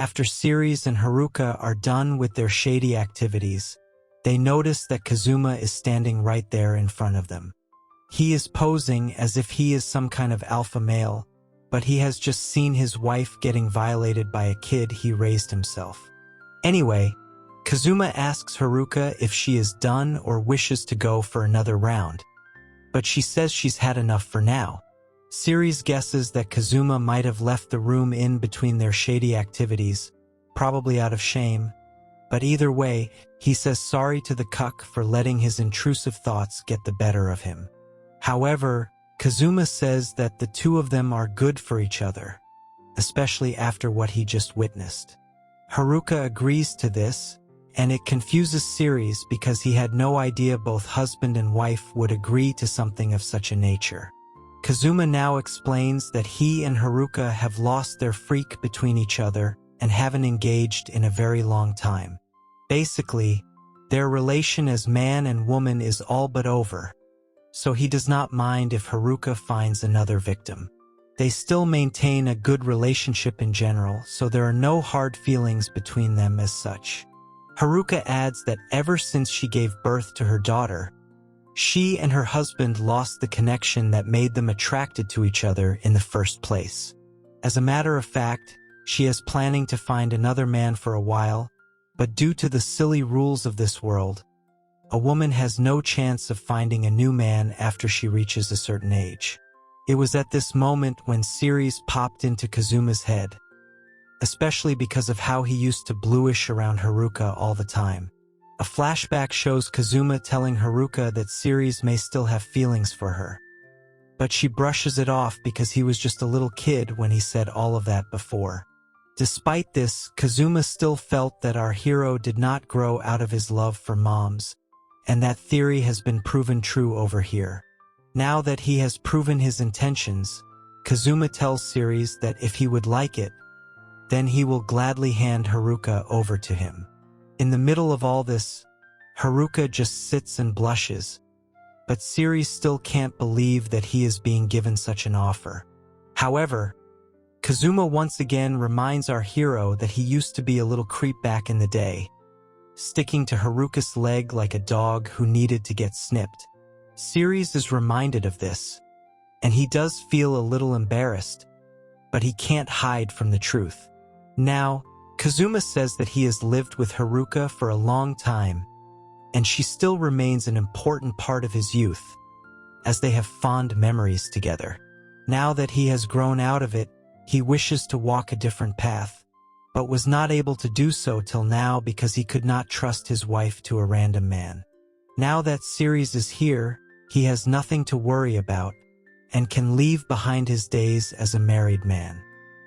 After Ceres and Haruka are done with their shady activities, they notice that Kazuma is standing right there in front of them. He is posing as if he is some kind of alpha male, but he has just seen his wife getting violated by a kid he raised himself. Anyway, Kazuma asks Haruka if she is done or wishes to go for another round, but she says she's had enough for now. Ceres guesses that Kazuma might have left the room in between their shady activities, probably out of shame, but either way, he says sorry to the cuck for letting his intrusive thoughts get the better of him. However, Kazuma says that the two of them are good for each other, especially after what he just witnessed. Haruka agrees to this, and it confuses Ceres because he had no idea both husband and wife would agree to something of such a nature. Kazuma now explains that he and Haruka have lost their freak between each other and haven't engaged in a very long time. Basically, their relation as man and woman is all but over, so he does not mind if Haruka finds another victim. They still maintain a good relationship in general, so there are no hard feelings between them as such. Haruka adds that ever since she gave birth to her daughter, she and her husband lost the connection that made them attracted to each other in the first place. As a matter of fact, she is planning to find another man for a while, but due to the silly rules of this world, a woman has no chance of finding a new man after she reaches a certain age. It was at this moment when Ceres popped into Kazuma's head, especially because of how he used to bluish around Haruka all the time. A flashback shows Kazuma telling Haruka that Ceres may still have feelings for her, but she brushes it off because he was just a little kid when he said all of that before. Despite this, Kazuma still felt that our hero did not grow out of his love for moms, and that theory has been proven true over here. Now that he has proven his intentions, Kazuma tells Ceres that if he would like it, then he will gladly hand Haruka over to him. In the middle of all this, Haruka just sits and blushes, but Ceres still can't believe that he is being given such an offer. However, Kazuma once again reminds our hero that he used to be a little creep back in the day, sticking to Haruka's leg like a dog who needed to get snipped. Ceres is reminded of this, and he does feel a little embarrassed, but he can't hide from the truth. Now, Kazuma says that he has lived with Haruka for a long time, and she still remains an important part of his youth, as they have fond memories together. Now that he has grown out of it, he wishes to walk a different path, but was not able to do so till now because he could not trust his wife to a random man. Now that Ceres is here, he has nothing to worry about, and can leave behind his days as a married man.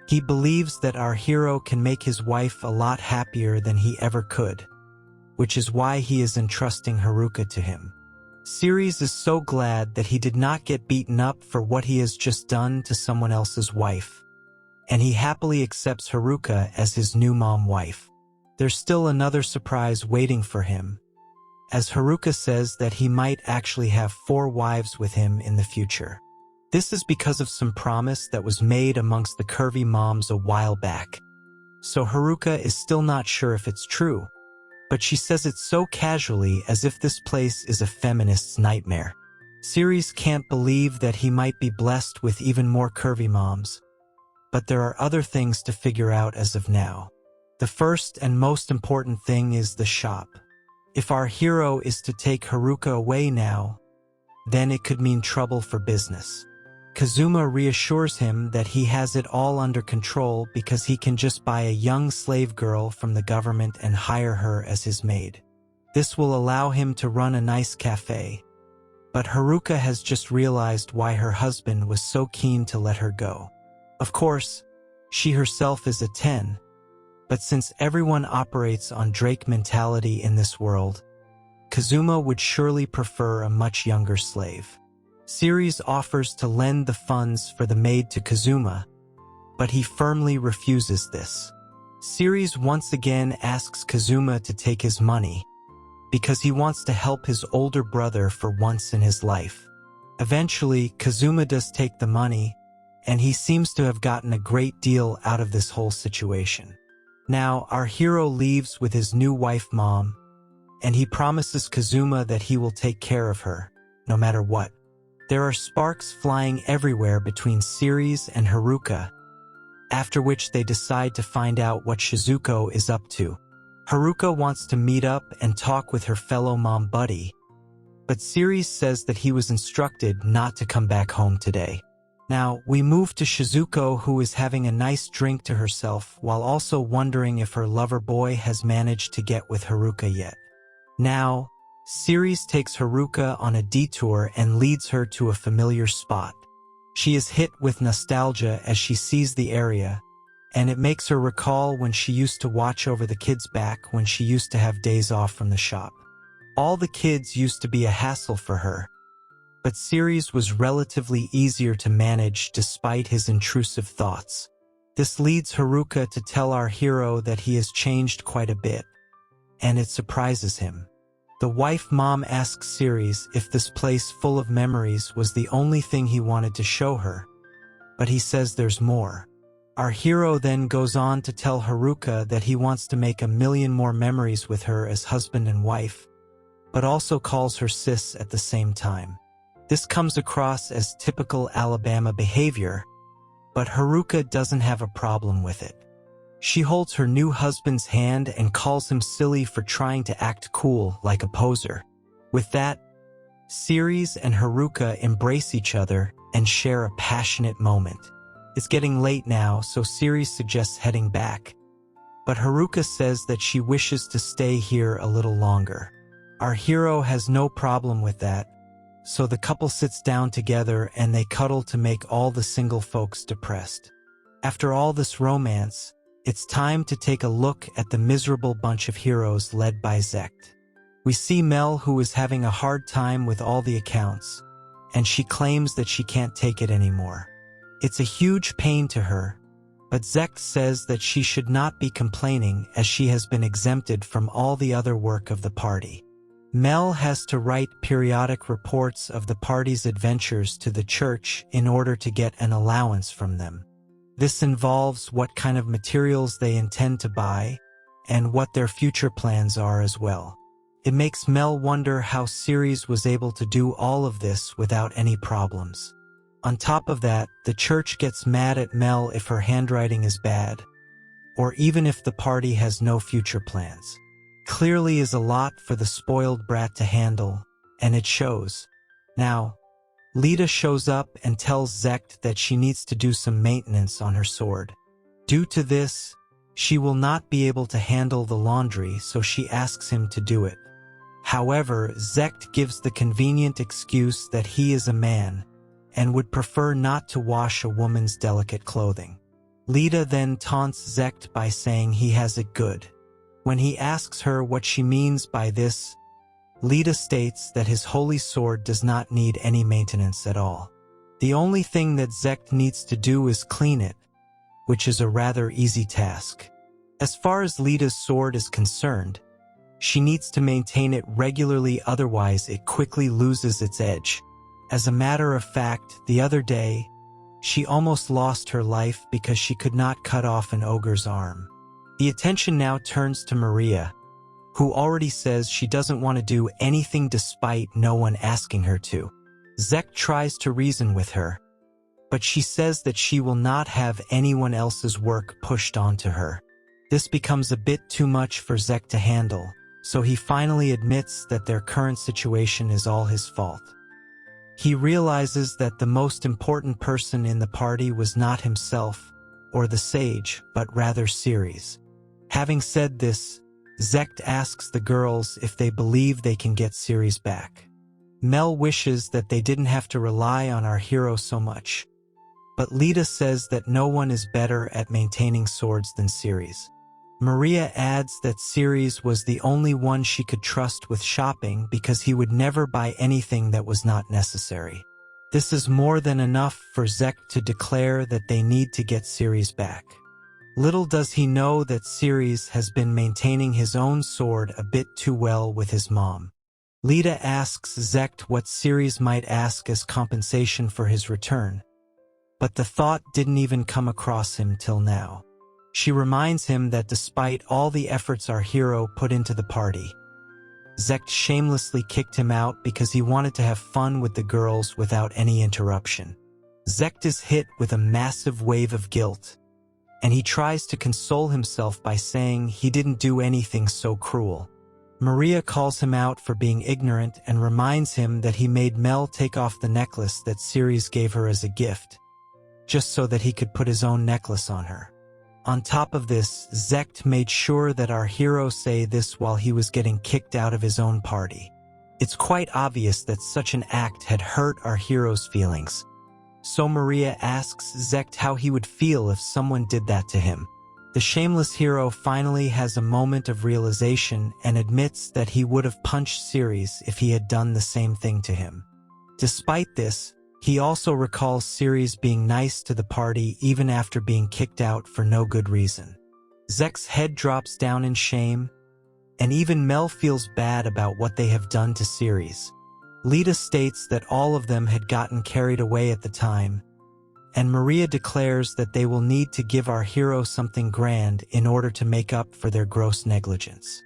He believes that our hero can make his wife a lot happier than he ever could, which is why he is entrusting Haruka to him. Ceres is so glad that he did not get beaten up for what he has just done to someone else's wife, and he happily accepts Haruka as his new mom wife. There's still another surprise waiting for him, as Haruka says that he might actually have 4 wives with him in the future. This is because of some promise that was made amongst the curvy moms a while back. So Haruka is still not sure if it's true, but she says it so casually as if this place is a feminist's nightmare. Ceres can't believe that he might be blessed with even more curvy moms, but there are other things to figure out as of now. The first and most important thing is the shop. If our hero is to take Haruka away now, then it could mean trouble for business. Kazuma reassures him that he has it all under control because he can just buy a young slave girl from the government and hire her as his maid. This will allow him to run a nice cafe. But Haruka has just realized why her husband was so keen to let her go. Of course, she herself is a 10, but since everyone operates on Drake mentality in this world, Kazuma would surely prefer a much younger slave. Ceres offers to lend the funds for the maid to Kazuma, but he firmly refuses this. Ceres once again asks Kazuma to take his money, because he wants to help his older brother for once in his life. Eventually, Kazuma does take the money, and he seems to have gotten a great deal out of this whole situation. Now, our hero leaves with his new wife mom, and he promises Kazuma that he will take care of her, no matter what. There are sparks flying everywhere between Ceres and Haruka, after which they decide to find out what Shizuko is up to. Haruka wants to meet up and talk with her fellow mom buddy, but Ceres says that he was instructed not to come back home today. Now, we move to Shizuko, who is having a nice drink to herself while also wondering if her lover boy has managed to get with Haruka yet. Now, Ceres takes Haruka on a detour and leads her to a familiar spot. She is hit with nostalgia as she sees the area, and it makes her recall when she used to watch over the kids back when she used to have days off from the shop. All the kids used to be a hassle for her, but Ceres was relatively easier to manage despite his intrusive thoughts. This leads Haruka to tell our hero that he has changed quite a bit, and it surprises him. The wife mom asks Ceres if this place full of memories was the only thing he wanted to show her, but he says there's more. Our hero then goes on to tell Haruka that he wants to make 1,000,000 more memories with her as husband and wife, but also calls her sis at the same time. This comes across as typical Alabama behavior, but Haruka doesn't have a problem with it. She holds her new husband's hand and calls him silly for trying to act cool like a poser. With that, Ceres and Haruka embrace each other and share a passionate moment. It's getting late now, so Ceres suggests heading back, but Haruka says that she wishes to stay here a little longer. Our hero has no problem with that, so the couple sits down together and they cuddle to make all the single folks depressed. After all this romance, it's time to take a look at the miserable bunch of heroes led by Isekai'd. We see Mel, who is having a hard time with all the accounts, and she claims that she can't take it anymore. It's a huge pain to her, but Isekai'd says that she should not be complaining as she has been exempted from all the other work of the party. Mel has to write periodic reports of the party's adventures to the church in order to get an allowance from them. This involves what kind of materials they intend to buy and what their future plans are as well. It makes Mel wonder how Ceres was able to do all of this without any problems. On top of that, the church gets mad at Mel if her handwriting is bad, or even if the party has no future plans. Clearly is a lot for the spoiled brat to handle, and it shows. Now, Lita shows up and tells Isekai'd that she needs to do some maintenance on her sword. Due to this, she will not be able to handle the laundry, so she asks him to do it. However, Isekai'd gives the convenient excuse that he is a man and would prefer not to wash a woman's delicate clothing. Lita then taunts Isekai'd by saying he has it good. When he asks her what she means by this, Lita states that his holy sword does not need any maintenance at all. The only thing that Isekai'd needs to do is clean it, which is a rather easy task. As far as Lita's sword is concerned, she needs to maintain it regularly, otherwise it quickly loses its edge. As a matter of fact, the other day, she almost lost her life because she could not cut off an ogre's arm. The attention now turns to Maria, who already says she doesn't want to do anything despite no one asking her to. Isekai'd tries to reason with her, but she says that she will not have anyone else's work pushed onto her. This becomes a bit too much for Isekai'd to handle, so he finally admits that their current situation is all his fault. He realizes that the most important person in the party was not himself or the sage, but rather Ceres. Having said this, Isekai'd asks the girls if they believe they can get Ceres back. Mel wishes that they didn't have to rely on our hero so much, but Lita says that no one is better at maintaining swords than Ceres. Maria adds that Ceres was the only one she could trust with shopping because he would never buy anything that was not necessary. This is more than enough for Isekai'd to declare that they need to get Ceres back. Little does he know that Ceres has been maintaining his own sword a bit too well with his mom. Lita asks Isekai'd what Ceres might ask as compensation for his return, but the thought didn't even come across him till now. She reminds him that despite all the efforts our hero put into the party, Isekai'd shamelessly kicked him out because he wanted to have fun with the girls without any interruption. Isekai'd is hit with a massive wave of guilt, and he tries to console himself by saying he didn't do anything so cruel. Maria calls him out for being ignorant and reminds him that he made Mel take off the necklace that Ceres gave her as a gift, just so that he could put his own necklace on her. On top of this, Isekai'd made sure that our hero say this while he was getting kicked out of his own party. It's quite obvious that such an act had hurt our hero's feelings. So Maria asks Isekai'd how he would feel if someone did that to him. The shameless hero finally has a moment of realization and admits that he would have punched Ceres if he had done the same thing to him. Despite this, he also recalls Ceres being nice to the party even after being kicked out for no good reason. Isekai'd's head drops down in shame, and even Mel feels bad about what they have done to Ceres. Lita states that all of them had gotten carried away at the time, and Maria declares that they will need to give our hero something grand in order to make up for their gross negligence.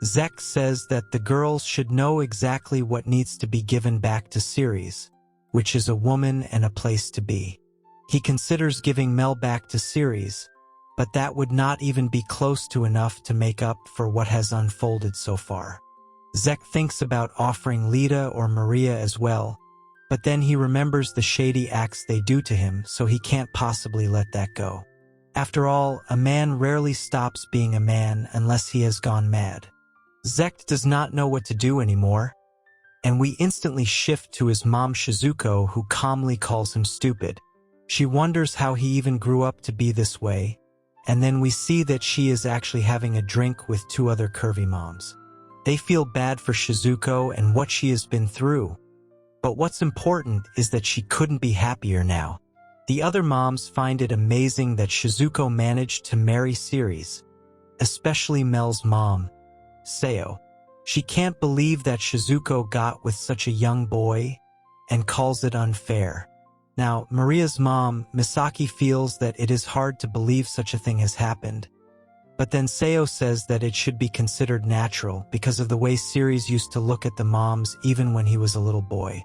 Isekai'd says that the girls should know exactly what needs to be given back to Ceres, which is a woman and a place to be. He considers giving Mel back to Ceres, but that would not even be close to enough to make up for what has unfolded so far. Isekai'd thinks about offering Lita or Maria as well, but then he remembers the shady acts they do to him, so he can't possibly let that go. After all, a man rarely stops being a man unless he has gone mad. Isekai'd does not know what to do anymore, and we instantly shift to his mom Shizuko, who calmly calls him stupid. She wonders how he even grew up to be this way, and then we see that she is actually having a drink with two other curvy moms. They feel bad for Shizuko and what she has been through, but what's important is that she couldn't be happier now. The other moms find it amazing that Shizuko managed to marry Ceres, especially Mel's mom, Sayo. She can't believe that Shizuko got with such a young boy and calls it unfair. Now, Maria's mom, Misaki, feels that it is hard to believe such a thing has happened, but then Sayo says that it should be considered natural because of the way Ceres used to look at the moms even when he was a little boy.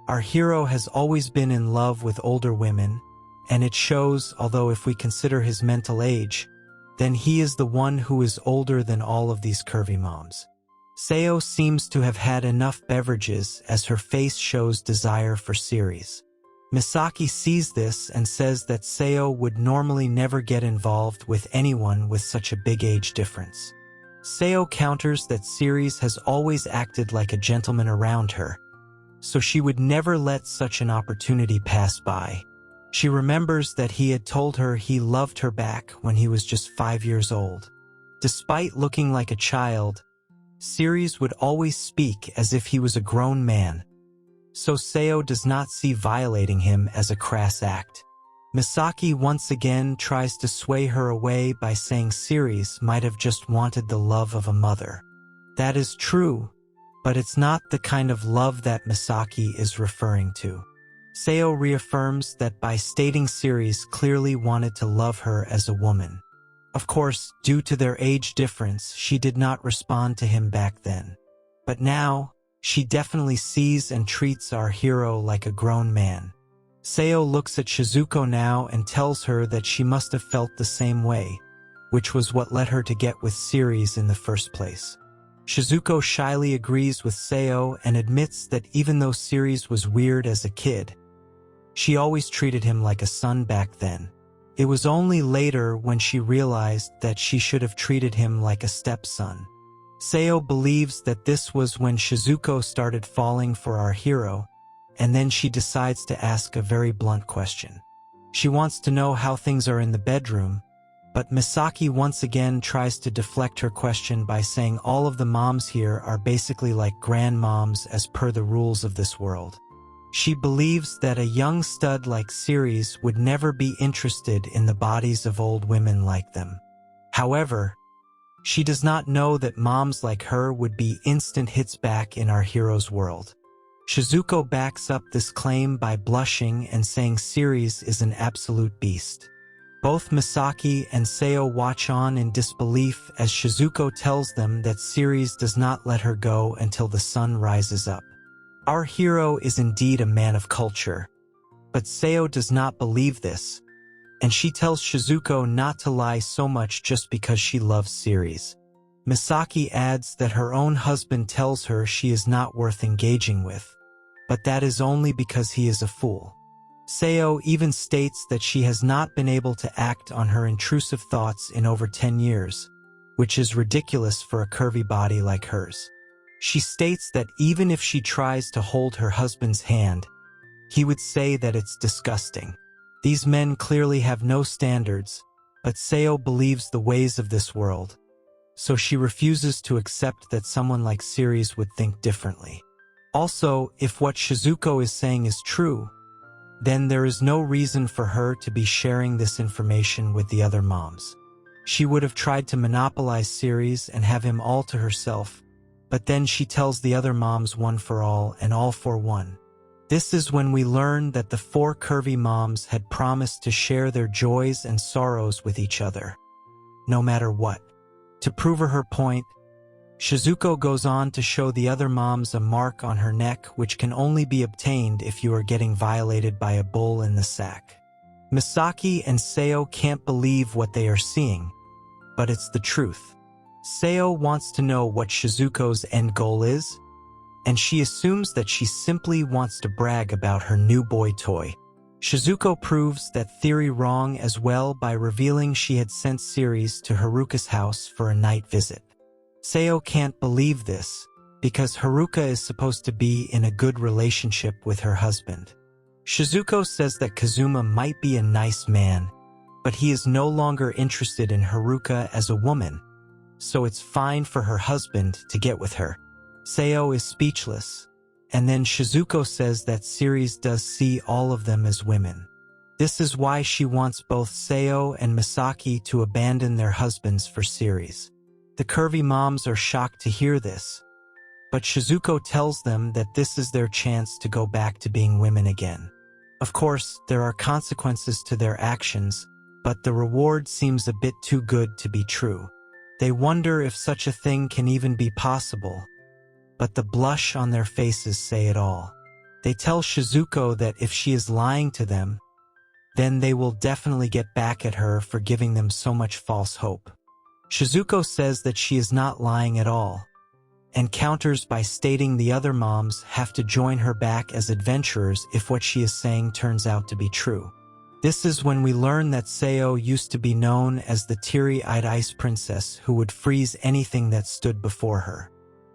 Our hero has always been in love with older women, and it shows, although if we consider his mental age, then he is the one who is older than all of these curvy moms. Sayo seems to have had enough beverages as her face shows desire for Ceres. Misaki sees this and says that Sayo would normally never get involved with anyone with such a big age difference. Sayo counters that Ceres has always acted like a gentleman around her, so she would never let such an opportunity pass by. She remembers that he had told her he loved her back when he was just 5 years old. Despite looking like a child, Ceres would always speak as if he was a grown man, so Sayo does not see violating him as a crass act. Misaki once again tries to sway her away by saying Ceres might have just wanted the love of a mother. That is true, but it's not the kind of love that Misaki is referring to. Sayo reaffirms that by stating Ceres clearly wanted to love her as a woman. Of course, due to their age difference, she did not respond to him back then. But now, she definitely sees and treats our hero like a grown man. Sayo looks at Shizuko now and tells her that she must have felt the same way, which was what led her to get with Ceres in the first place. Shizuko shyly agrees with Sayo and admits that even though Ceres was weird as a kid, she always treated him like a son back then. It was only later when she realized that she should have treated him like a stepson. Sayo believes that this was when Shizuko started falling for our hero, and then she decides to ask a very blunt question. She wants to know how things are in the bedroom, but Misaki once again tries to deflect her question by saying all of the moms here are basically like grandmoms as per the rules of this world. She believes that a young stud like Ceres would never be interested in the bodies of old women like them. However, she does not know that moms like her would be instant hits back in our hero's world. Shizuko backs up this claim by blushing and saying Ceres is an absolute beast. Both Misaki and Sayo watch on in disbelief as Shizuko tells them that Ceres does not let her go until the sun rises up. Our hero is indeed a man of culture, but Sayo does not believe this, and she tells Shizuko not to lie so much just because she loves Ceres. Misaki adds that her own husband tells her she is not worth engaging with, but that is only because he is a fool. Sayo even states that she has not been able to act on her intrusive thoughts in over 10 years, which is ridiculous for a curvy body like hers. She states that even if she tries to hold her husband's hand, he would say that it's disgusting. These men clearly have no standards, but Sayo believes the ways of this world, so she refuses to accept that someone like Ceres would think differently. Also, if what Shizuko is saying is true, then there is no reason for her to be sharing this information with the other moms. She would have tried to monopolize Ceres and have him all to herself, but then she tells the other moms one for all and all for one. This is when we learn that the 4 curvy moms had promised to share their joys and sorrows with each other, no matter what. To prove her point, Shizuko goes on to show the other moms a mark on her neck which can only be obtained if you are getting violated by a bull in the sack. Misaki and Sayo can't believe what they are seeing, but it's the truth. Sayo wants to know what Shizuko's end goal is, and she assumes that she simply wants to brag about her new boy toy. Shizuko proves that theory wrong as well by revealing she had sent Ceres to Haruka's house for a night visit. Sayo can't believe this, because Haruka is supposed to be in a good relationship with her husband. Shizuko says that Kazuma might be a nice man, but he is no longer interested in Haruka as a woman, so it's fine for her husband to get with her. Sayo is speechless, and then Shizuko says that Ceres does see all of them as women. This is why she wants both Sayo and Misaki to abandon their husbands for Ceres. The curvy moms are shocked to hear this, but Shizuko tells them that this is their chance to go back to being women again. Of course, there are consequences to their actions, but the reward seems a bit too good to be true. They wonder if such a thing can even be possible, but the blush on their faces say it all. They tell Shizuko that if she is lying to them, then they will definitely get back at her for giving them so much false hope. Shizuko says that she is not lying at all, and counters by stating the other moms have to join her back as adventurers if what she is saying turns out to be true. This is when we learn that Sayo used to be known as the teary-eyed ice princess who would freeze anything that stood before her.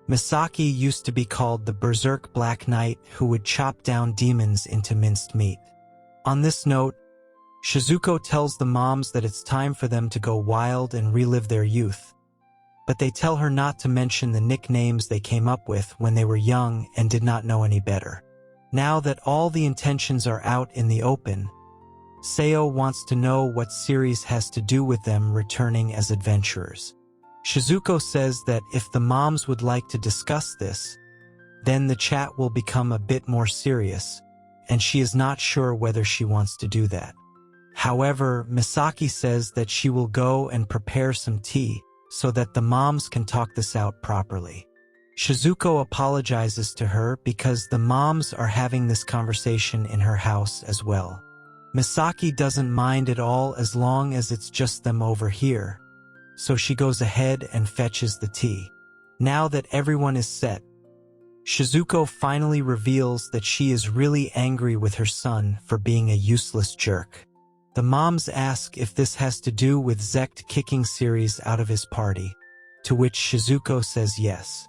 Misaki used to be called the berserk black knight who would chop down demons into minced meat. On this note, Shizuko tells the moms that it's time for them to go wild and relive their youth, but they tell her not to mention the nicknames they came up with when they were young and did not know any better. Now that all the intentions are out in the open, Sayo wants to know what Ceres has to do with them returning as adventurers. Shizuko says that if the moms would like to discuss this, then the chat will become a bit more serious, and she is not sure whether she wants to do that. However, Misaki says that she will go and prepare some tea so that the moms can talk this out properly. Shizuko apologizes to her because the moms are having this conversation in her house as well. Misaki doesn't mind at all as long as it's just them over here, so she goes ahead and fetches the tea. Now that everyone is set, Shizuko finally reveals that she is really angry with her son for being a useless jerk. The moms ask if this has to do with Isekai'd kicking Ceres out of his party, to which Shizuko says yes.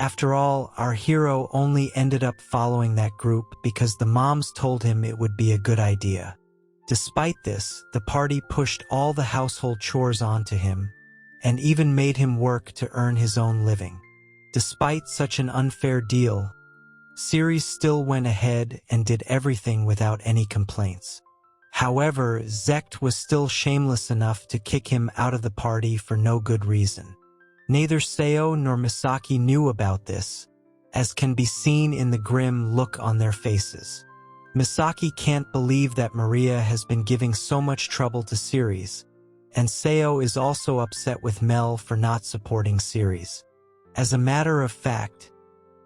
After all, our hero only ended up following that group because the moms told him it would be a good idea. Despite this, the party pushed all the household chores onto him, and even made him work to earn his own living. Despite such an unfair deal, Ceres still went ahead and did everything without any complaints. However, Isekai'd was still shameless enough to kick him out of the party for no good reason. Neither Sayo nor Misaki knew about this, as can be seen in the grim look on their faces. Misaki can't believe that Maria has been giving so much trouble to Ceres, and Sayo is also upset with Mel for not supporting Ceres. As a matter of fact,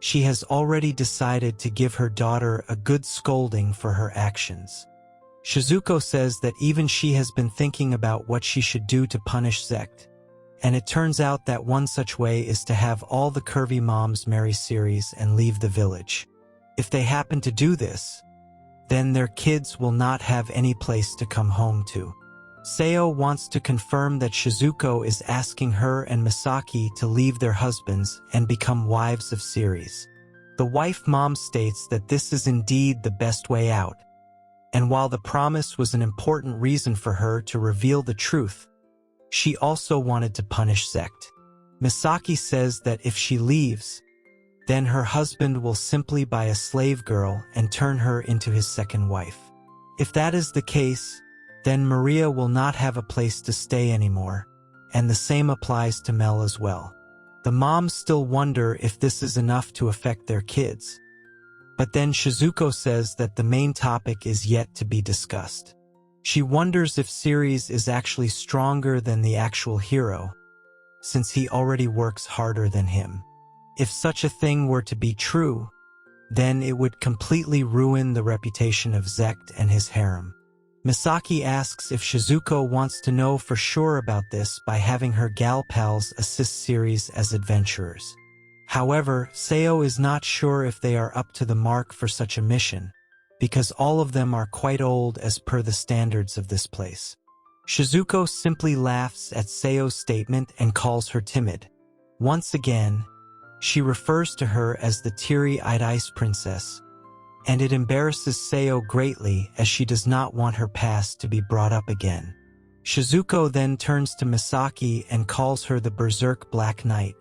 she has already decided to give her daughter a good scolding for her actions. Shizuko says that even she has been thinking about what she should do to punish Isekai'd, and it turns out that one such way is to have all the curvy moms marry Ceres and leave the village. If they happen to do this, then their kids will not have any place to come home to. Sayo wants to confirm that Shizuko is asking her and Misaki to leave their husbands and become wives of Ceres. The wife mom states that this is indeed the best way out, and while the promise was an important reason for her to reveal the truth, she also wanted to punish Isekai'd. Misaki says that if she leaves, then her husband will simply buy a slave girl and turn her into his second wife. If that is the case, then Maria will not have a place to stay anymore, and the same applies to Mel as well. The moms still wonder if this is enough to affect their kids. But then Shizuko says that the main topic is yet to be discussed. She wonders if Ceres is actually stronger than the actual hero, since he already works harder than him. If such a thing were to be true, then it would completely ruin the reputation of Isekai'd and his harem. Misaki asks if Shizuko wants to know for sure about this by having her gal pals assist Ceres as adventurers. However, Sayo is not sure if they are up to the mark for such a mission, because all of them are quite old as per the standards of this place. Shizuko simply laughs at Sayo's statement and calls her timid. Once again, she refers to her as the teary-eyed ice princess, and it embarrasses Sayo greatly as she does not want her past to be brought up again. Shizuko then turns to Misaki and calls her the Berserk Black Knight,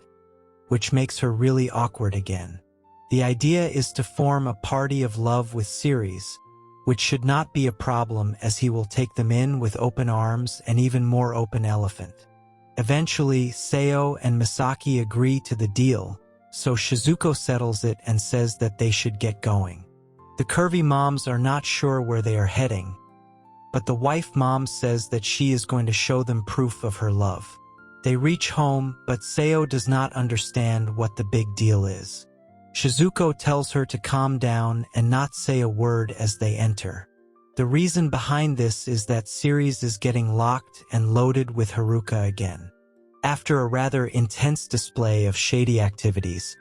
which makes her really awkward again. The idea is to form a party of love with Ceres, which should not be a problem as he will take them in with open arms and even more open elephant. Eventually, Sayo and Misaki agree to the deal, so Shizuko settles it and says that they should get going. The curvy moms are not sure where they are heading, but the wife mom says that she is going to show them proof of her love. They reach home, but Sayo does not understand what the big deal is. Shizuko tells her to calm down and not say a word as they enter. The reason behind this is that Ceres is getting locked and loaded with Haruka again. After a rather intense display of shady activities,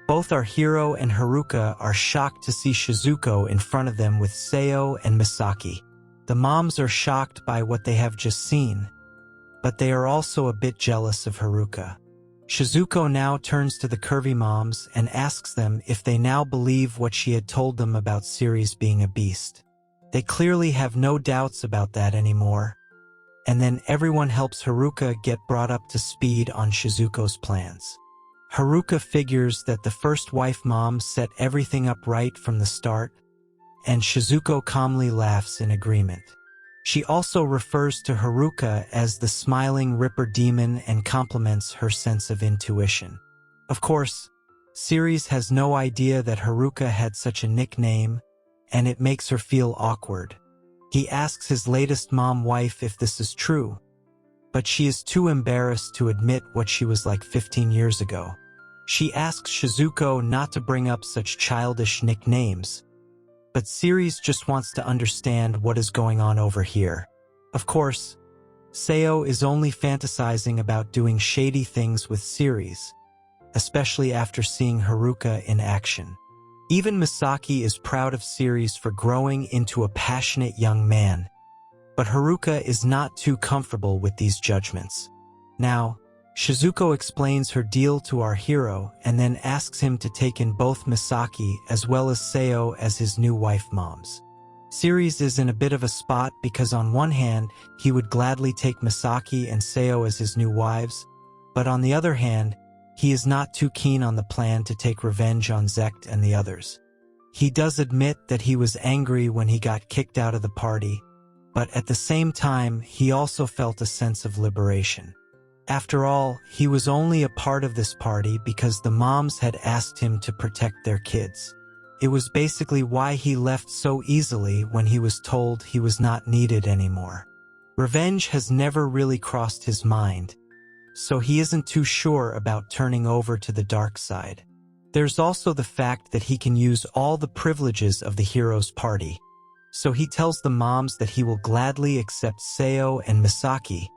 both our hero and Haruka are shocked to see Shizuko in front of them with Sayo and Misaki. The moms are shocked by what they have just seen, but they are also a bit jealous of Haruka. Shizuko now turns to the curvy moms and asks them if they now believe what she had told them about Ceres being a beast. They clearly have no doubts about that anymore, and then everyone helps Haruka get brought up to speed on Shizuko's plans. Haruka figures that the first wife mom set everything up right from the start, and Shizuko calmly laughs in agreement. She also refers to Haruka as the smiling Ripper demon and compliments her sense of intuition. Of course, Ceres has no idea that Haruka had such a nickname, and it makes her feel awkward. He asks his latest mom-wife if this is true, but she is too embarrassed to admit what she was like 15 years ago. She asks Shizuko not to bring up such childish nicknames, but Ceres just wants to understand what is going on over here. Of course, Sayo is only fantasizing about doing shady things with Ceres, especially after seeing Haruka in action. Even Misaki is proud of Ceres for growing into a passionate young man, but Haruka is not too comfortable with these judgments. Now, Shizuko explains her deal to our hero and then asks him to take in both Misaki as well as Sayo as his new wife moms. Ceres is in a bit of a spot because on one hand, he would gladly take Misaki and Sayo as his new wives, but on the other hand, he is not too keen on the plan to take revenge on Isekai'd and the others. He does admit that he was angry when he got kicked out of the party, but at the same time, he also felt a sense of liberation. After all, he was only a part of this party because the moms had asked him to protect their kids. It was basically why he left so easily when he was told he was not needed anymore. Revenge has never really crossed his mind, so he isn't too sure about turning over to the dark side. There's also the fact that he can use all the privileges of the hero's party, so he tells the moms that he will gladly accept Sayo and Misaki,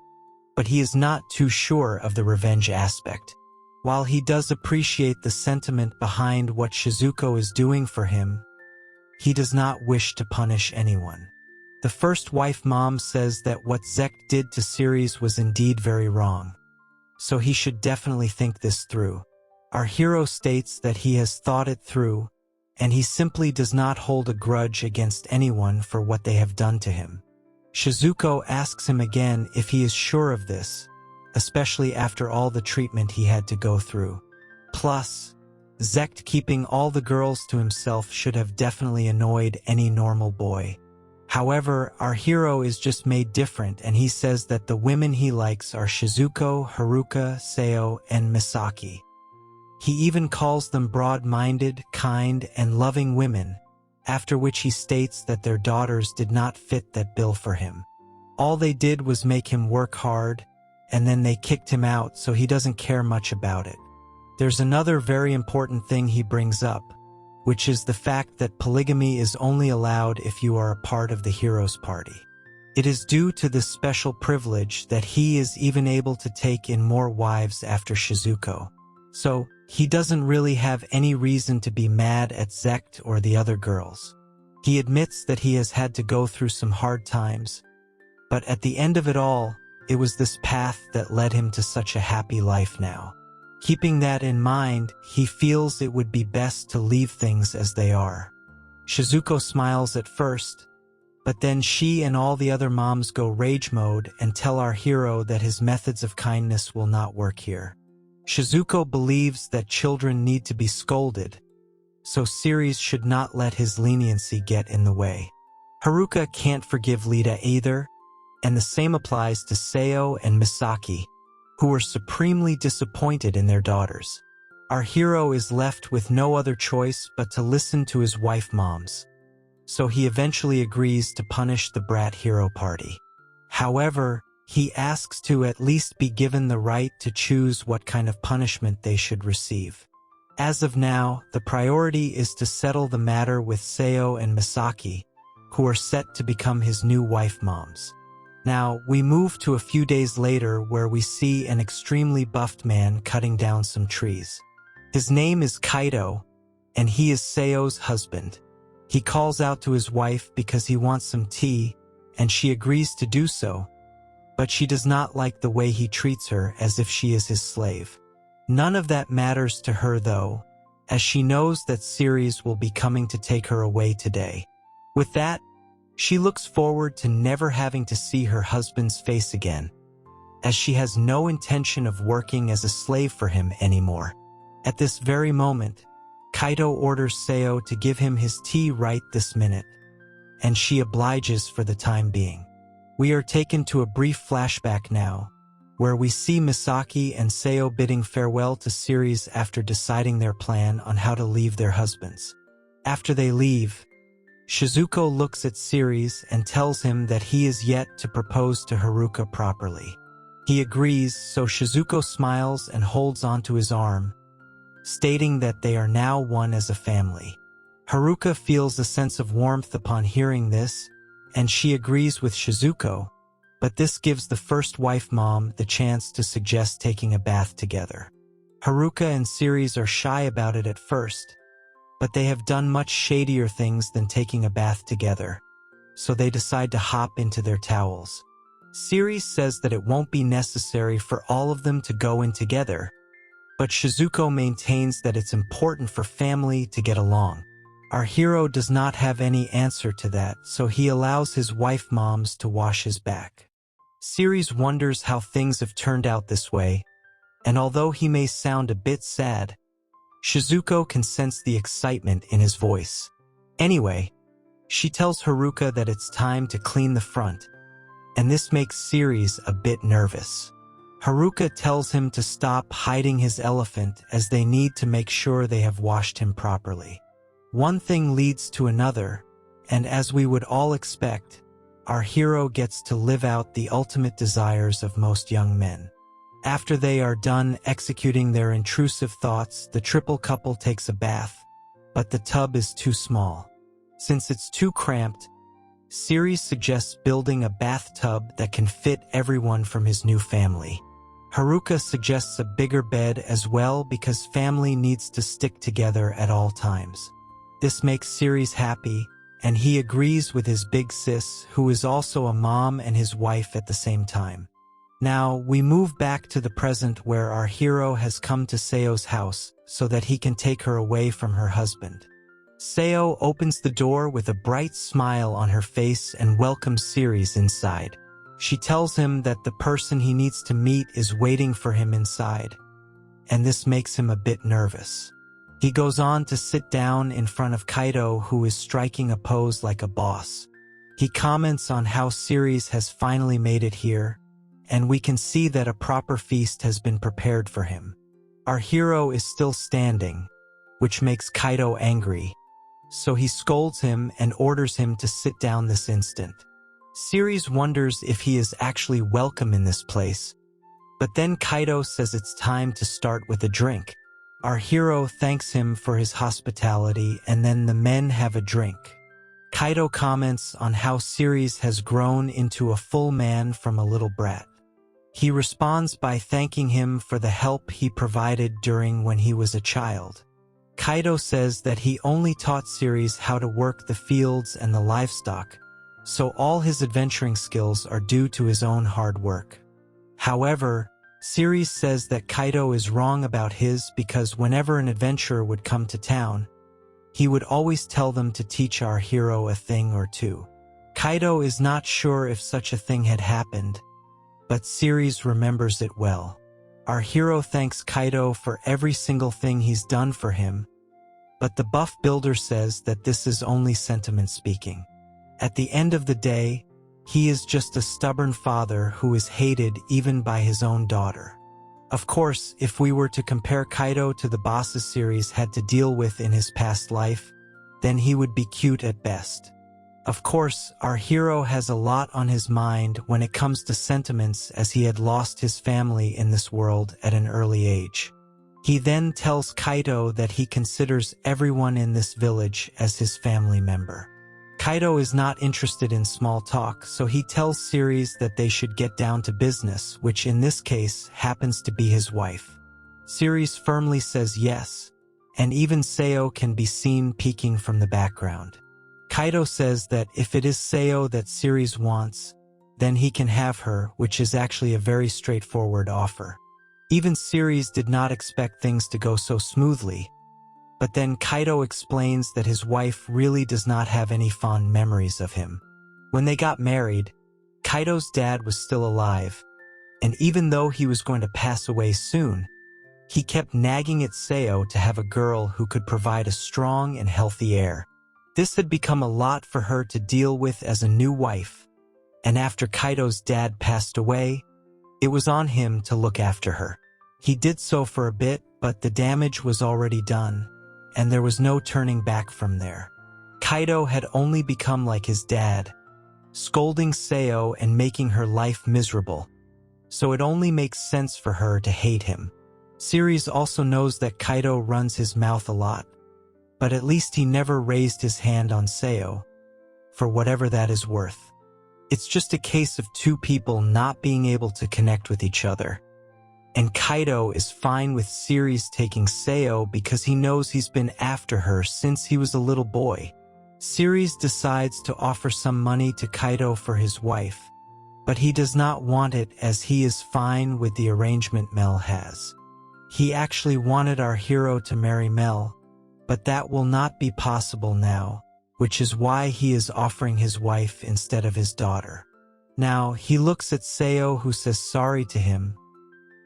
but he is not too sure of the revenge aspect. While he does appreciate the sentiment behind what Shizuko is doing for him, he does not wish to punish anyone. The first wife mom says that what Isekai'd did to Ceres was indeed very wrong, so he should definitely think this through. Our hero states that he has thought it through, and he simply does not hold a grudge against anyone for what they have done to him. Shizuko asks him again if he is sure of this, especially after all the treatment he had to go through. Plus, Isekai'd keeping all the girls to himself should have definitely annoyed any normal boy. However, our hero is just made different, and he says that the women he likes are Shizuko, Haruka, Sayo, and Misaki. He even calls them broad-minded, kind, and loving women, after which he states that their daughters did not fit that bill for him. All they did was make him work hard, and then they kicked him out, so he doesn't care much about it. There's another very important thing he brings up, which is the fact that polygamy is only allowed if you are a part of the hero's party. It is due to this special privilege that he is even able to take in more wives after Shizuko. So, he doesn't really have any reason to be mad at Isekai'd or the other girls. He admits that he has had to go through some hard times, but at the end of it all, it was this path that led him to such a happy life now. Keeping that in mind, he feels it would be best to leave things as they are. Shizuko smiles at first, but then she and all the other moms go rage mode and tell our hero that his methods of kindness will not work here. Shizuko believes that children need to be scolded, so Ceres should not let his leniency get in the way. Haruka can't forgive Lita either, and the same applies to Sayo and Misaki, who are supremely disappointed in their daughters. Our hero is left with no other choice but to listen to his wife moms, so he eventually agrees to punish the brat hero party. However, he asks to at least be given the right to choose what kind of punishment they should receive. As of now, the priority is to settle the matter with Sayo and Misaki, who are set to become his new wife moms. Now, we move to a few days later where we see an extremely buffed man cutting down some trees. His name is Kaito, and he is Sayo's husband. He calls out to his wife because he wants some tea, and she agrees to do so, but she does not like the way he treats her as if she is his slave. None of that matters to her though, as she knows that Ceres will be coming to take her away today. With that, she looks forward to never having to see her husband's face again, as she has no intention of working as a slave for him anymore. At this very moment, Kaito orders Sayo to give him his tea right this minute, and she obliges for the time being. We are taken to a brief flashback now, where we see Misaki and Sayo bidding farewell to Ceres after deciding their plan on how to leave their husbands. After they leave, Shizuko looks at Ceres and tells him that he is yet to propose to Haruka properly. He agrees, so Shizuko smiles and holds onto his arm, stating that they are now one as a family. Haruka feels a sense of warmth upon hearing this, and she agrees with Shizuko, but this gives the first wife mom the chance to suggest taking a bath together. Haruka and Ceres are shy about it at first, but they have done much shadier things than taking a bath together, so they decide to hop into their towels. Ceres says that it won't be necessary for all of them to go in together, but Shizuko maintains that it's important for family to get along. Our hero does not have any answer to that, so he allows his wife moms to wash his back. Ceres wonders how things have turned out this way, and although he may sound a bit sad, Shizuko can sense the excitement in his voice. Anyway, she tells Haruka that it's time to clean the front, and this makes Ceres a bit nervous. Haruka tells him to stop hiding his elephant as they need to make sure they have washed him properly. One thing leads to another, and as we would all expect, our hero gets to live out the ultimate desires of most young men. After they are done executing their intrusive thoughts, the triple couple takes a bath, but the tub is too small. Since it's too cramped, Ceres suggests building a bathtub that can fit everyone from his new family. Haruka suggests a bigger bed as well because family needs to stick together at all times. This makes Ceres happy, and he agrees with his big sis, who is also a mom and his wife at the same time. Now, we move back to the present where our hero has come to Sayo's house so that he can take her away from her husband. Sayo opens the door with a bright smile on her face and welcomes Ceres inside. She tells him that the person he needs to meet is waiting for him inside, and this makes him a bit nervous. He goes on to sit down in front of Kaito, who is striking a pose like a boss. He comments on how Ceres has finally made it here, and we can see that a proper feast has been prepared for him. Our hero is still standing, which makes Kaito angry, so he scolds him and orders him to sit down this instant. Ceres wonders if he is actually welcome in this place, but then Kaito says it's time to start with a drink. Our hero thanks him for his hospitality, and then the men have a drink. Kaito comments on how Ceres has grown into a full man from a little brat. He responds by thanking him for the help he provided during when he was a child. Kaito says that he only taught Ceres how to work the fields and the livestock, so all his adventuring skills are due to his own hard work. However, Ceres says that Kaito is wrong about his because whenever an adventurer would come to town, he would always tell them to teach our hero a thing or two. Kaito is not sure if such a thing had happened, but Ceres remembers it well. Our hero thanks Kaito for every single thing he's done for him, but the buff builder says that this is only sentiment speaking. At the end of the day, he is just a stubborn father who is hated even by his own daughter. Of course, if we were to compare Kaito to the bosses Ceres had to deal with in his past life, then he would be cute at best. Of course, our hero has a lot on his mind when it comes to sentiments, as he had lost his family in this world at an early age. He then tells Kaito that he considers everyone in this village as his family member. Kaito is not interested in small talk, so he tells Ceres that they should get down to business, which in this case happens to be his wife. Ceres firmly says yes, and even Sayo can be seen peeking from the background. Kaito says that if it is Sayo that Ceres wants, then he can have her, which is actually a very straightforward offer. Even Ceres did not expect things to go so smoothly, but then Kaito explains that his wife really does not have any fond memories of him. When they got married, Kaito's dad was still alive, and even though he was going to pass away soon, he kept nagging at Sayo to have a girl who could provide a strong and healthy heir. This had become a lot for her to deal with as a new wife, and after Kaito's dad passed away, it was on him to look after her. He did so for a bit, but the damage was already done, and there was no turning back from there. Kaito had only become like his dad, scolding Sayo and making her life miserable, so it only makes sense for her to hate him. Ceres also knows that Kaito runs his mouth a lot, but at least he never raised his hand on Sayo, for whatever that is worth. It's just a case of two people not being able to connect with each other. And Kaito is fine with Ceres taking Sayo because he knows he's been after her since he was a little boy. Ceres decides to offer some money to Kaito for his wife, but he does not want it as he is fine with the arrangement Mel has. He actually wanted our hero to marry Mel, but that will not be possible now, which is why he is offering his wife instead of his daughter. Now, he looks at Sayo, who says sorry to him,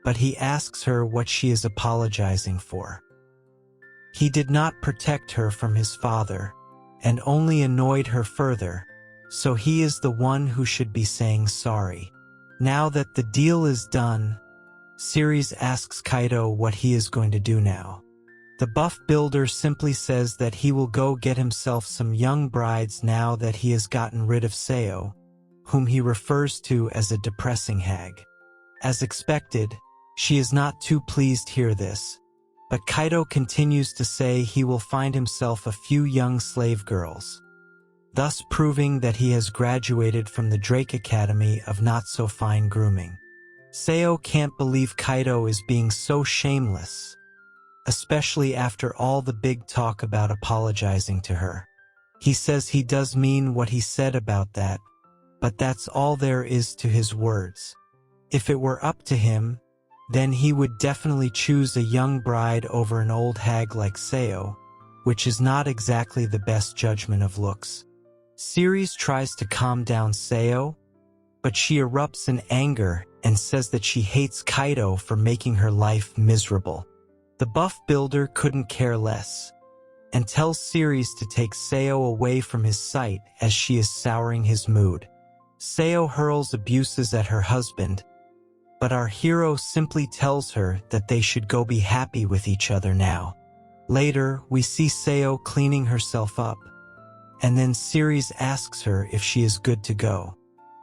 but he asks her what she is apologizing for. He did not protect her from his father, and only annoyed her further, so he is the one who should be saying sorry. Now that the deal is done, Ceres asks Kaito what he is going to do now. The buff builder simply says that he will go get himself some young brides now that he has gotten rid of Sayo, whom he refers to as a depressing hag. As expected, she is not too pleased to hear this, but Kaito continues to say he will find himself a few young slave girls, thus proving that he has graduated from the Drake Academy of not-so-fine grooming. Sayo can't believe Kaito is being so shameless, especially after all the big talk about apologizing to her. He says he does mean what he said about that, but that's all there is to his words. If it were up to him, then he would definitely choose a young bride over an old hag like Sayo, which is not exactly the best judgment of looks. Ceres tries to calm down Sayo, but she erupts in anger and says that she hates Kaito for making her life miserable. The buff builder couldn't care less, and tells Ceres to take Sayo away from his sight as she is souring his mood. Sayo hurls abuses at her husband, but our hero simply tells her that they should go be happy with each other now. Later, we see Sayo cleaning herself up, and then Ceres asks her if she is good to go.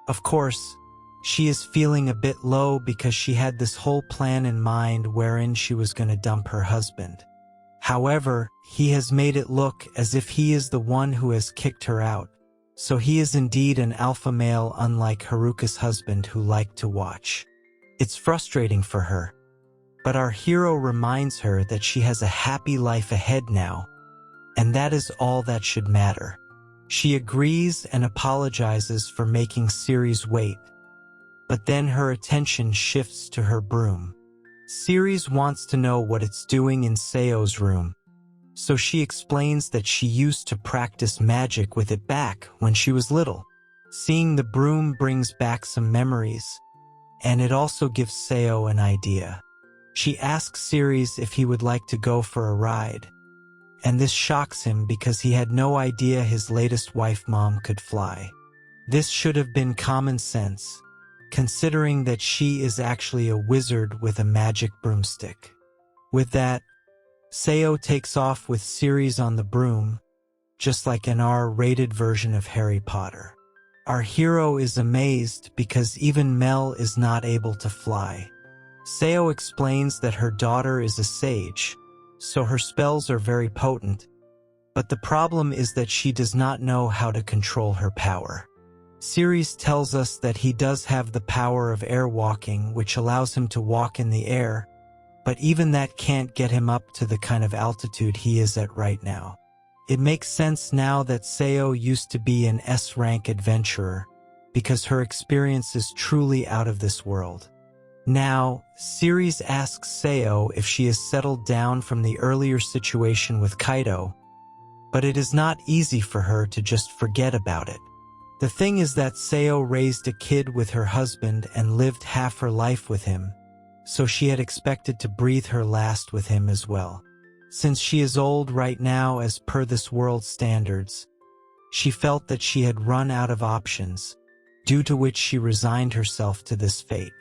Of course, she is feeling a bit low because she had this whole plan in mind wherein she was going to dump her husband. However, he has made it look as if he is the one who has kicked her out, so he is indeed an alpha male unlike Haruka's husband who liked to watch. It's frustrating for her, but our hero reminds her that she has a happy life ahead now, and that is all that should matter. She agrees and apologizes for making Ceres wait, but then her attention shifts to her broom. Ceres wants to know what it's doing in Sayo's room, so she explains that she used to practice magic with it back when she was little. Seeing the broom brings back some memories, and it also gives Sayo an idea. She asks Ceres if he would like to go for a ride, and this shocks him because he had no idea his latest wife mom could fly. This should have been common sense, considering that she is actually a wizard with a magic broomstick. With that, Sayo takes off with Ceres on the broom, just like an R-rated version of Harry Potter. Our hero is amazed because even Mel is not able to fly. Sayo explains that her daughter is a sage, so her spells are very potent, but the problem is that she does not know how to control her power. Ceres tells us that he does have the power of air walking, which allows him to walk in the air, but even that can't get him up to the kind of altitude he is at right now. It makes sense now that Sayo used to be an S-rank adventurer, because her experience is truly out of this world. Now, Ceres asks Sayo if she has settled down from the earlier situation with Kaito, but it is not easy for her to just forget about it. The thing is that Sayo raised a kid with her husband and lived half her life with him, so she had expected to breathe her last with him as well. Since she is old right now as per this world's standards, she felt that she had run out of options, due to which she resigned herself to this fate.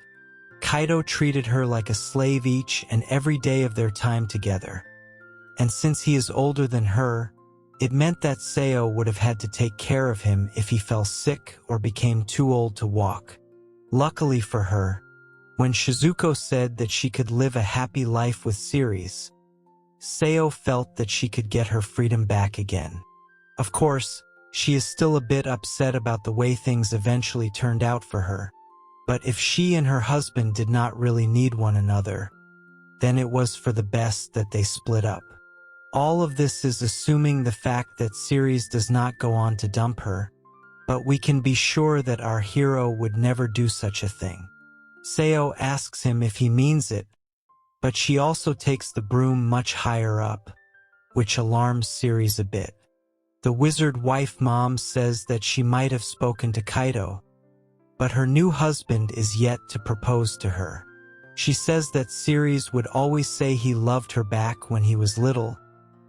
Kaito treated her like a slave each and every day of their time together, and since he is older than her, it meant that Sayo would have had to take care of him if he fell sick or became too old to walk. Luckily for her, when Shizuko said that she could live a happy life with Ceres, Sayo felt that she could get her freedom back again. Of course, she is still a bit upset about the way things eventually turned out for her, but if she and her husband did not really need one another, then it was for the best that they split up. All of this is assuming the fact that Ceres does not go on to dump her, but we can be sure that our hero would never do such a thing. Sayo asks him if he means it, but she also takes the broom much higher up, which alarms Ceres a bit. The wizard wife mom says that she might have spoken to Kaito, but her new husband is yet to propose to her. She says that Ceres would always say he loved her back when he was little,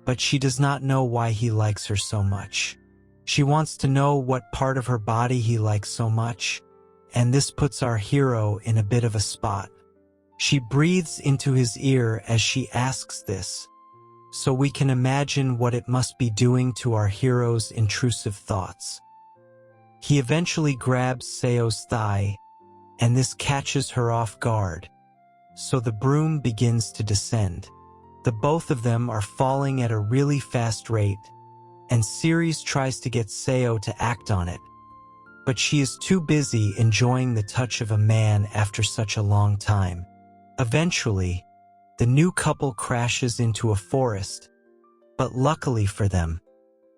but she does not know why he likes her so much. She wants to know what part of her body he likes so much, and this puts our hero in a bit of a spot. She breathes into his ear as she asks this, so we can imagine what it must be doing to our hero's intrusive thoughts. He eventually grabs Sayo's thigh, and this catches her off guard, so the broom begins to descend. The both of them are falling at a really fast rate, and Ceres tries to get Sayo to act on it, but she is too busy enjoying the touch of a man after such a long time. Eventually, the new couple crashes into a forest, but luckily for them,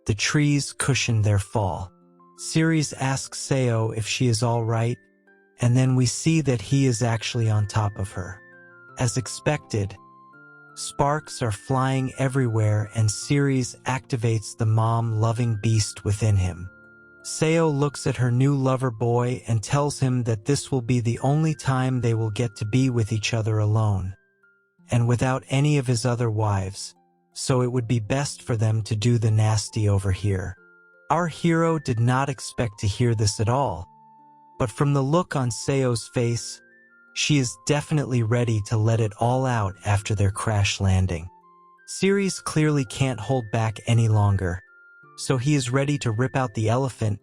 the trees cushion their fall. Ceres asks Sayo if she is all right, and then we see that he is actually on top of her. As expected, sparks are flying everywhere and Ceres activates the mom-loving beast within him. Sayo looks at her new lover boy and tells him that this will be the only time they will get to be with each other alone, and without any of his other wives, so it would be best for them to do the nasty over here. Our hero did not expect to hear this at all, but from the look on Sayo's face, she is definitely ready to let it all out after their crash landing. Ceres clearly can't hold back any longer, so he is ready to rip out the elephant,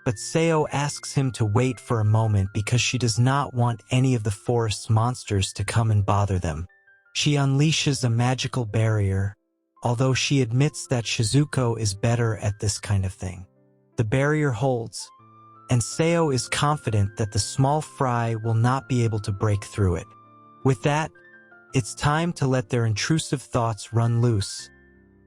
but Sayo asks him to wait for a moment because she does not want any of the forest's monsters to come and bother them. She unleashes a magical barrier, although she admits that Shizuko is better at this kind of thing. The barrier holds, and Sayo is confident that the small fry will not be able to break through it. With that, it's time to let their intrusive thoughts run loose,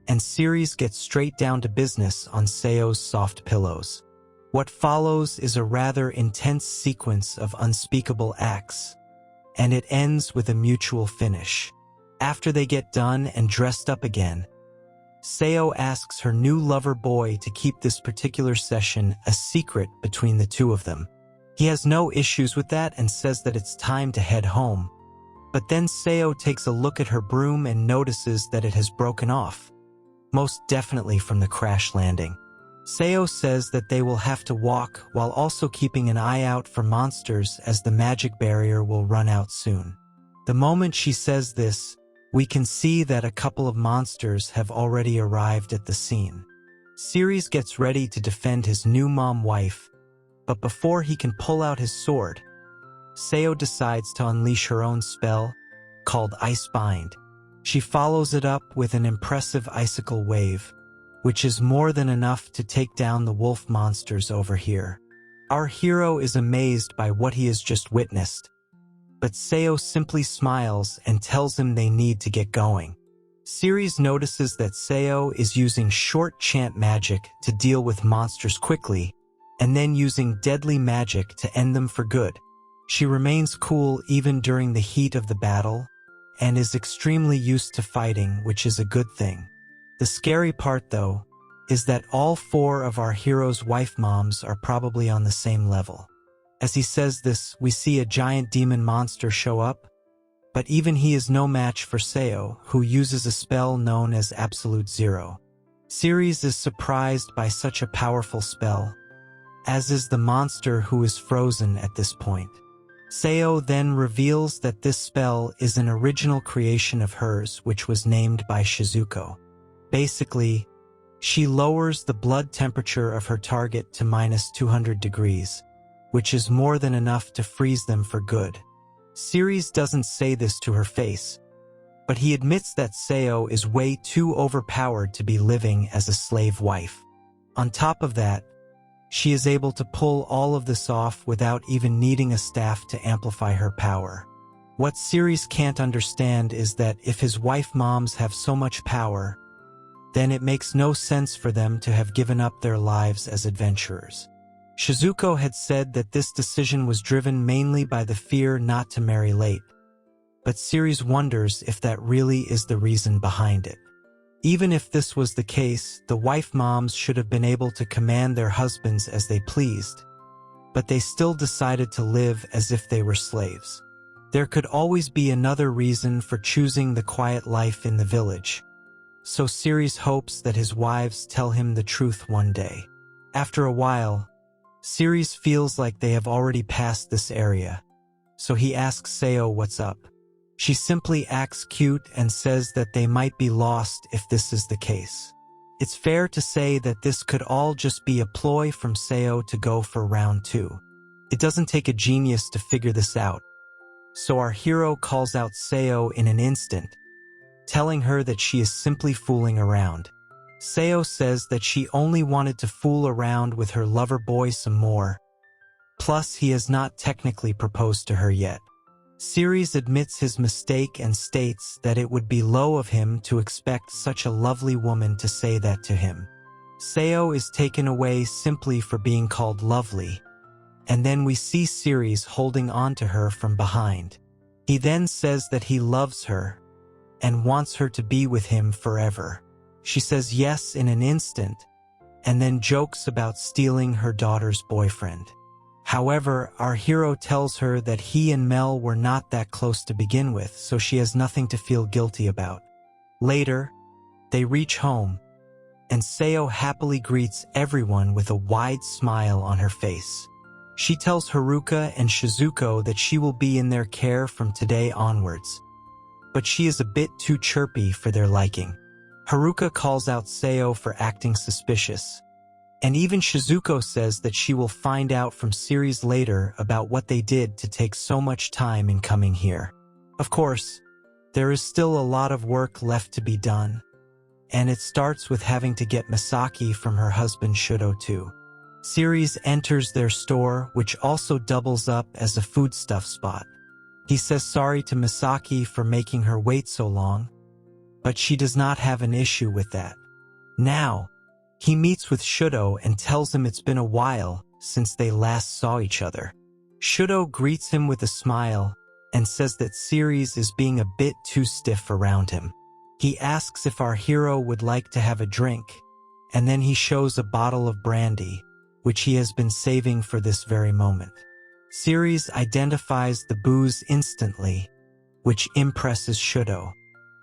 and Ceres gets straight down to business on Sayo's soft pillows. What follows is a rather intense sequence of unspeakable acts, and it ends with a mutual finish. After they get done and dressed up again, Sayo asks her new lover boy to keep this particular session a secret between the two of them. He has no issues with that and says that it's time to head home. But then Sayo takes a look at her broom and notices that it has broken off, most definitely from the crash landing. Sayo says that they will have to walk while also keeping an eye out for monsters as the magic barrier will run out soon. The moment she says this, we can see that a couple of monsters have already arrived at the scene. Ceres gets ready to defend his new mom-wife, but before he can pull out his sword, Sayo decides to unleash her own spell, called Ice Bind. She follows it up with an impressive icicle wave, which is more than enough to take down the wolf monsters over here. Our hero is amazed by what he has just witnessed, but Sayo simply smiles and tells him they need to get going. Ceres notices that Sayo is using short chant magic to deal with monsters quickly, and then using deadly magic to end them for good. She remains cool even during the heat of the battle, and is extremely used to fighting, which is a good thing. The scary part, though, is that all four of our hero's wife moms are probably on the same level. As he says this, we see a giant demon monster show up, but even he is no match for Sayo, who uses a spell known as Absolute Zero. Ceres is surprised by such a powerful spell, as is the monster who is frozen at this point. Sayo then reveals that this spell is an original creation of hers which was named by Shizuko. Basically, she lowers the blood temperature of her target to -200 degrees, which is more than enough to freeze them for good. Ceres doesn't say this to her face, but he admits that Sayo is way too overpowered to be living as a slave wife. On top of that, she is able to pull all of this off without even needing a staff to amplify her power. What Ceres can't understand is that if his wife moms have so much power, then it makes no sense for them to have given up their lives as adventurers. Shizuko had said that this decision was driven mainly by the fear not to marry late, but Ceres wonders if that really is the reason behind it. Even if this was the case, the wife moms should have been able to command their husbands as they pleased, but they still decided to live as if they were slaves. There could always be another reason for choosing the quiet life in the village, so Ceres hopes that his wives tell him the truth one day. After a while, Ceres feels like they have already passed this area, so he asks Sayo what's up. She simply acts cute and says that they might be lost if this is the case. It's fair to say that this could all just be a ploy from Sayo to go for round 2. It doesn't take a genius to figure this out. So our hero calls out Sayo in an instant, telling her that she is simply fooling around. Sayo says that she only wanted to fool around with her lover boy some more. Plus, he has not technically proposed to her yet. Ceres admits his mistake and states that it would be low of him to expect such a lovely woman to say that to him. Sayo is taken away simply for being called lovely, and then we see Ceres holding on to her from behind. He then says that he loves her and wants her to be with him forever. She says yes in an instant, and then jokes about stealing her daughter's boyfriend. However, our hero tells her that he and Mel were not that close to begin with, so she has nothing to feel guilty about. Later, they reach home, and Sayo happily greets everyone with a wide smile on her face. She tells Haruka and Shizuko that she will be in their care from today onwards, but she is a bit too chirpy for their liking. Haruka calls out Sayo for acting suspicious, and even Shizuko says that she will find out from Ceres later about what they did to take so much time in coming here. Of course, there is still a lot of work left to be done, and it starts with having to get Misaki from her husband Shuto too. Ceres enters their store, which also doubles up as a foodstuff spot. He says sorry to Misaki for making her wait so long, but she does not have an issue with that. Now, he meets with Shuto and tells him it's been a while since they last saw each other. Shuto greets him with a smile and says that Ceres is being a bit too stiff around him. He asks if our hero would like to have a drink, and then he shows a bottle of brandy, which he has been saving for this very moment. Ceres identifies the booze instantly, which impresses Shuto.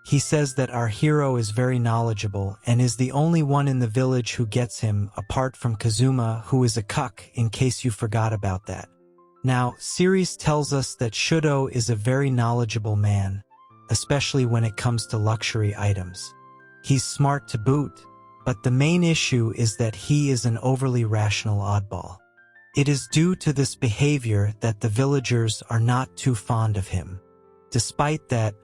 He says that our hero is very knowledgeable and is the only one in the village who gets him, apart from Kazuma, who is a cuck, in case you forgot about that. Now, Ceres tells us that Shuto is a very knowledgeable man, especially when it comes to luxury items. He's smart to boot, but the main issue is that he is an overly rational oddball. It is due to this behavior that the villagers are not too fond of him. Despite that,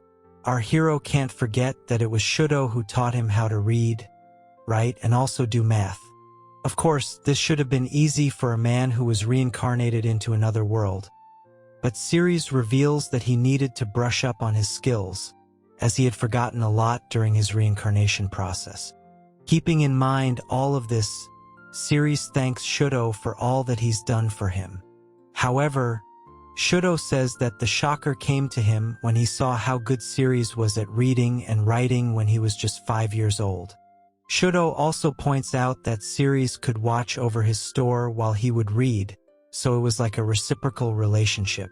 our hero can't forget that it was Shuto who taught him how to read, write, and also do math. Of course, this should have been easy for a man who was reincarnated into another world, but Ceres reveals that he needed to brush up on his skills, as he had forgotten a lot during his reincarnation process. Keeping in mind all of this, Ceres thanks Shuto for all that he's done for him. However, Shuto says that the shocker came to him when he saw how good Ceres was at reading and writing when he was just 5 years old. Shuto also points out that Ceres could watch over his store while he would read, so it was like a reciprocal relationship.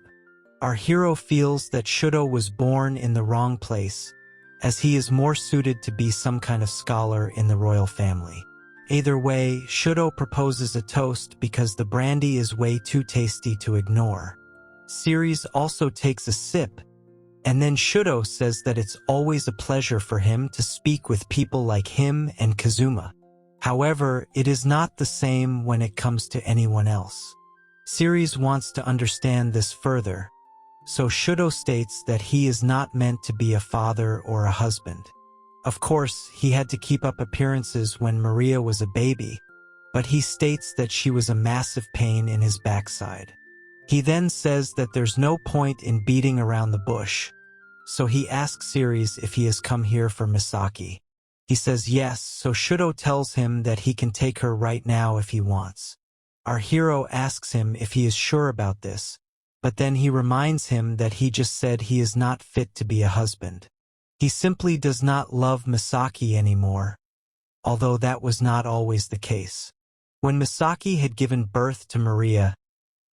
Our hero feels that Shuto was born in the wrong place, as he is more suited to be some kind of scholar in the royal family. Either way, Shuto proposes a toast because the brandy is way too tasty to ignore. Ceres also takes a sip, and then Shuto says that it's always a pleasure for him to speak with people like him and Kazuma. However, it is not the same when it comes to anyone else. Ceres wants to understand this further, so Shuto states that he is not meant to be a father or a husband. Of course, he had to keep up appearances when Maria was a baby, but he states that she was a massive pain in his backside. He then says that there's no point in beating around the bush, so he asks Ceres if he has come here for Misaki. He says yes, so Shuto tells him that he can take her right now if he wants. Our hero asks him if he is sure about this, but then he reminds him that he just said he is not fit to be a husband. He simply does not love Misaki anymore, although that was not always the case. When Misaki had given birth to Maria,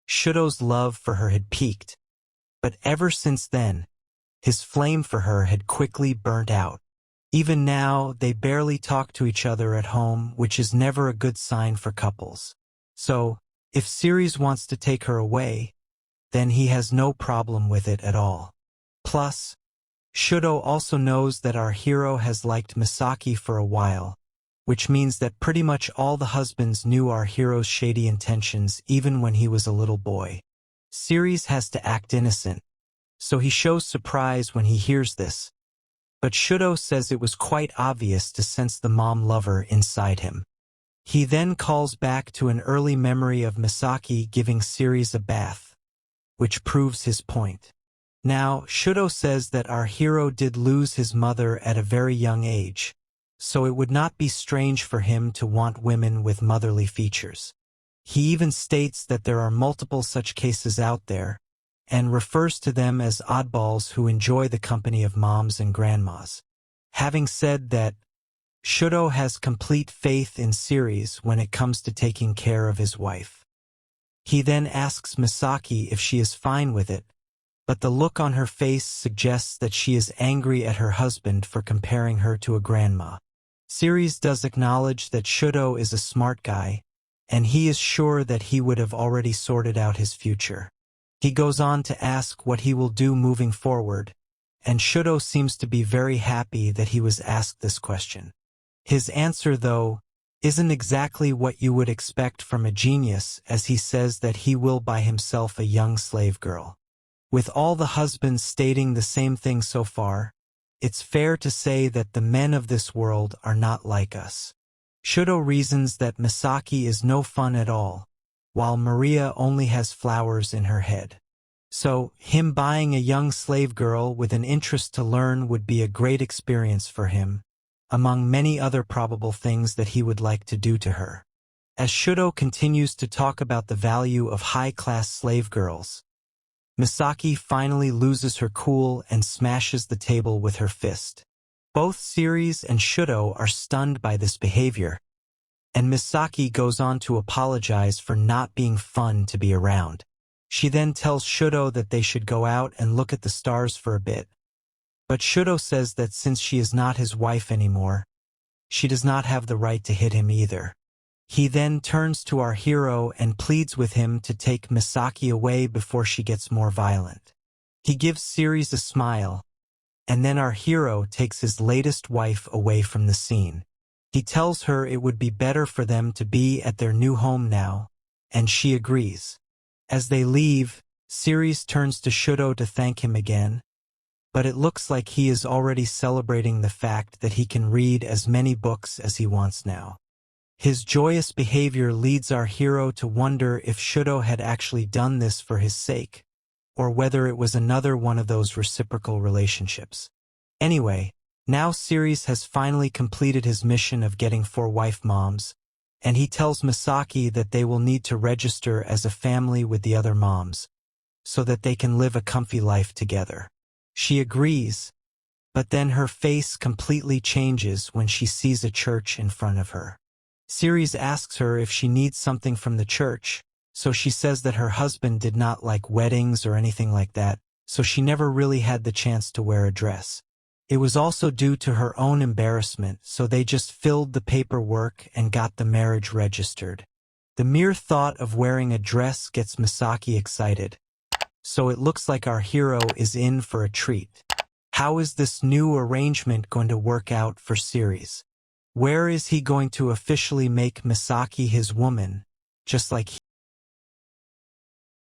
Shuto's love for her had peaked, but ever since then, his flame for her had quickly burnt out. Even now, they barely talk to each other at home, which is never a good sign for couples. So, if Ceres wants to take her away, then he has no problem with it at all. Plus, Shuto also knows that our hero has liked Misaki for a while, which means that pretty much all the husbands knew our hero's shady intentions even when he was a little boy. Ceres has to act innocent, so he shows surprise when he hears this. But Shuto says it was quite obvious to sense the mom lover inside him. He then calls back to an early memory of Misaki giving Ceres a bath, which proves his point. Now, Shuto says that our hero did lose his mother at a very young age, so it would not be strange for him to want women with motherly features. He even states that there are multiple such cases out there, and refers to them as oddballs who enjoy the company of moms and grandmas. Having said that, Shuto has complete faith in Ceres when it comes to taking care of his wife. He then asks Misaki if she is fine with it, but the look on her face suggests that she is angry at her husband for comparing her to a grandma. Ceres does acknowledge that Shuto is a smart guy, and he is sure that he would have already sorted out his future. He goes on to ask what he will do moving forward, and Shuto seems to be very happy that he was asked this question. His answer, though, isn't exactly what you would expect from a genius, as he says that he will buy himself a young slave girl. With all the husbands stating the same thing so far, it's fair to say that the men of this world are not like us. Shuto reasons that Misaki is no fun at all, while Maria only has flowers in her head. So, him buying a young slave girl with an interest to learn would be a great experience for him, among many other probable things that he would like to do to her. As Shuto continues to talk about the value of high-class slave girls, Misaki finally loses her cool and smashes the table with her fist. Both Ceres and Shuto are stunned by this behavior, and Misaki goes on to apologize for not being fun to be around. She then tells Shuto that they should go out and look at the stars for a bit, but Shuto says that since she is not his wife anymore, she does not have the right to hit him either. He then turns to our hero and pleads with him to take Misaki away before she gets more violent. He gives Ceres a smile, and then our hero takes his latest wife away from the scene. He tells her it would be better for them to be at their new home now, and she agrees. As they leave, Ceres turns to Shuto to thank him again, but it looks like he is already celebrating the fact that he can read as many books as he wants now. His joyous behavior leads our hero to wonder if Shuto had actually done this for his sake, or whether it was another one of those reciprocal relationships. Anyway, now Ceres has finally completed his mission of getting 4 wife moms, and he tells Misaki that they will need to register as a family with the other moms, so that they can live a comfy life together. She agrees, but then her face completely changes when she sees a church in front of her. Ceres asks her if she needs something from the church, so she says that her husband did not like weddings or anything like that, so she never really had the chance to wear a dress. It was also due to her own embarrassment, so they just filled the paperwork and got the marriage registered. The mere thought of wearing a dress gets Misaki excited, so it looks like our hero is in for a treat. How is this new arrangement going to work out for Ceres? Where is he going to officially make Misaki his woman, just like